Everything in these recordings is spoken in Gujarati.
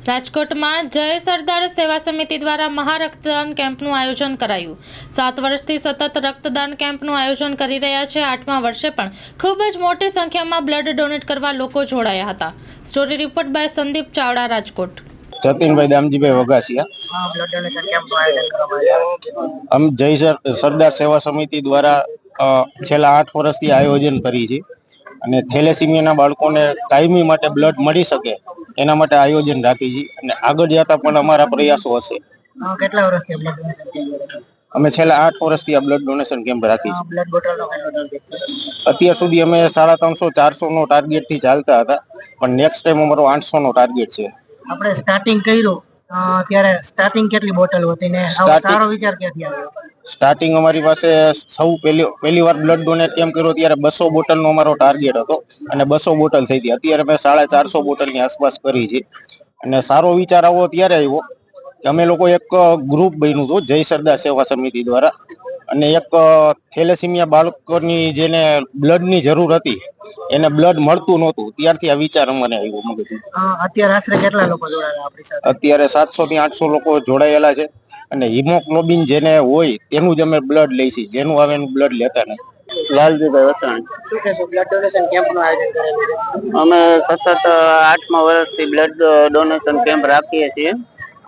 રાજકોટમાં જય સરદાર સેવા સમિતિ દ્વારા મહારક્તદાન કેમ્પનું આયોજન કરાયું। 7 વર્ષથી સતત રક્તદાન કેમ્પનું આયોજન કરી રહ્યા છે। 8મા વર્ષે પણ ખૂબ જ મોટી સંખ્યામાં બ્લડ ડોનેટ કરવા લોકો જોડાયા હતા। Story report by Sandeep Chavda, Rajkot. Jatinbhai Damjibhai Vaghasiya. हम जय सरदार सेवा समिति द्वारा छेल्ला 8 वर्षथी आयोजन करी छे અને થેલેસીમિયાના બાળકોને કાયમી માટે બ્લડ મળી શકે એના માટે આયોજન રાખી છે અને આગળ જતા પણ અમારા પ્રયાસો હશે। કેટલા વર્ષથી બ્લડ ડોનેશન? અમે છેલ્લા 8 વર્ષથી આ બ્લડ ડોનેશન કેમ્પ રાખી છે। બ્લડ બોટલનો કેટલો ટાર્ગેટ છે? અત્યાર સુધી અમે 350-400 નો ટાર્ગેટ થી ચાલતા હતા, પણ નેક્સ્ટ ટાઈમ અમારો 800 નો ટાર્ગેટ છે। આપણે સ્ટાર્ટિંગ કર્યું ત્યારે સ્ટાર્ટિંગ કેટલી બોટલ હતી ને સારો વિચાર ક્યાંથી આવ્યો? સ્ટાર્ટિંગ અમારી પાસે સૌ પહેલી વાર બ્લડ ડોનેટ કેમ્પ કર્યો ત્યારે 200 બોટલનો અમારો ટાર્ગેટ હતો અને 200 બોટલ થઈ હતી। અત્યારે અમે 450 બોટલની આસપાસ કરી છે અને સારો વિચાર આવ્યો ત્યારે આવ્યો કે અમે લોકો એક ગ્રુપ બન્યું હતું જય સરદાર સેવા સમિતિ દ્વારા અને એક થેલેસીમિયા બાળકોની જેને બ્લડની જરૂર હતી એને બ્લડ મળતું નહોતું, ત્યારથી આ વિચાર અમને આવ્યો મગજમાં। અત્યારે આશરે કેટલા લોકો જોડાયા આપણી સાથે? અત્યારે 700 થી 800 લોકો જોડાયેલા છે અને હિમોગ્લોબિન જેને હોય તેનું જ અમે બ્લડ લઈ છીએ, જેનું આવે એનું બ્લડ લેતા નથી। લાલજીભાઈ વસાણી। શું કહેશો, બ્લડ ડોનેશન કેમ્પનું આયોજન કરેલું છે? અમે સતત 8મા વર્ષથી બ્લડ ડોનેશન કેમ્પ રાખીએ છીએ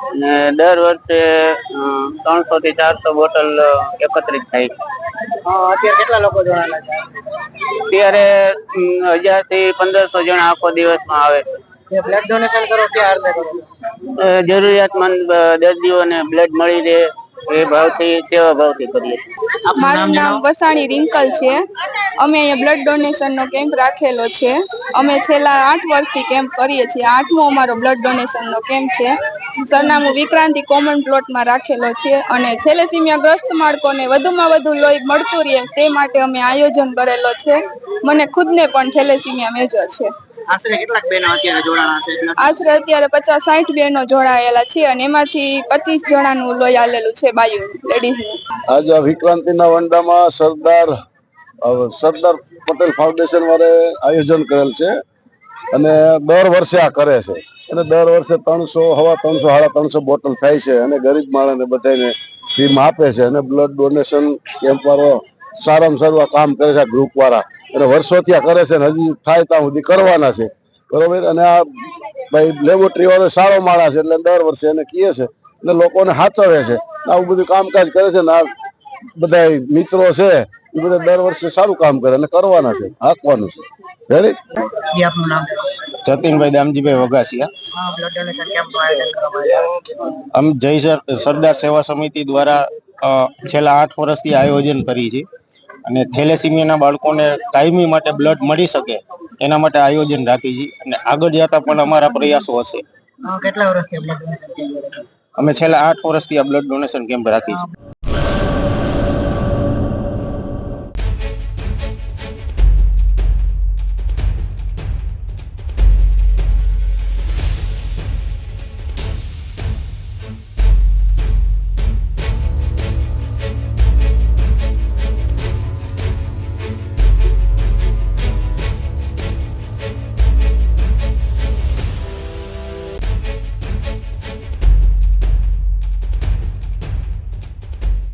અને દર વર્ષે 300 થી 400 બોટલ એકત્રિત થાય છે। અત્યારે કેટલા લોકો જોડાયેલા છે? અત્યારે 1000 થી 1500 જણા આખો દિવસમાં આવે છે। બ્લડ ડોનેશન કરો ક્યાં અર્થે કરો? જરૂરિયાતમંદ દર્દીઓને બ્લડ મળી રહે એ ભાવથી સેવા ભાવથી કરીએ છીએ। મારું નામ વસાણી રિંકલ છે। અમે અહીંયા બ્લડ ડોનેશનનો કેમ્પ રાખેલો છે। અમે છેલ્લા 8 વર્ષથી કેમ્પ કરીએ છીએ। 8મો અમારો બ્લડ ડોનેશનનો કેમ્પ છે। સરનામું વિક્રાંતિ કોમન પ્લોટમાં રાખેલો છે અને થેલેસીમિયા ગ્રસ્ત બાળકોને વધુમાં વધુ લોહી મળતું રહે તે માટે અમે આયોજન કરેલો છે। મને ખુદને પણ થેલેસીમિયા મેજર છે। આશરે કેટલાક બહેનો અત્યારે જોડાણા છે? આશરે અત્યારે 50-60 બહેનો જોડાયેલા છે અને એમાંથી 25 જણાનું લોહી આલેલું છે, બાયું લેડીઝનું। આજે વિક્રાંતિના વંડામાં સરદાર પટેલ ફાઉન્ડેશન વાળે આયોજન કરેલ છે અને દર વર્ષે આ કરે છે અને દર વર્ષે 300-350 બોટલ થાય છે અને ગરીબ માણસને બધાને ફ્રીમાં આપે છે અને બ્લડ ડોનેશન કેમ્પ વાળો સારામાં સારું આ કામ કરે છે ગ્રુપ વાળા અને વર્ષોથી આ કરે છે અને હજી થાય ત્યાં સુધી કરવાના છે, બરોબર। અને આ ભાઈ લેબોરેટરી વાળો સારો માણસ છે એટલે દર વર્ષે એને કહે છે અને લોકોને સાચવે છે, આવું બધું કામકાજ કરે છે ને આ બધા મિત્રો છે એ બધા દર વર્ષે સારું કામ કરે અને કરવાના છે, હાંકવાનું છે। રેડી? આપનું નામ? જતીનભાઈ દામજીભાઈ વઘાસિયા। બ્લડ ડોનેશન કેમ્પનું આયોજન કરવામાં આવ્યું। हम जय सरदार सेवा समिति द्वारा छेल्ला 8 વર્ષથી આયોજન કરી છે અને થેલેસીમિયાના બાળકોને કાયમી માટે બ્લડ મળી શકે એના માટે આયોજન રાખી છે અને આગળ જતા પણ અમારા પ્રયાસો હશે। કેટલા વર્ષથી બ્લડ ડોનેશન કેમ્પ? અમે છેલ્લા 8 વર્ષથી આ બ્લડ ડોનેશન કેમ્પ રાખી છે।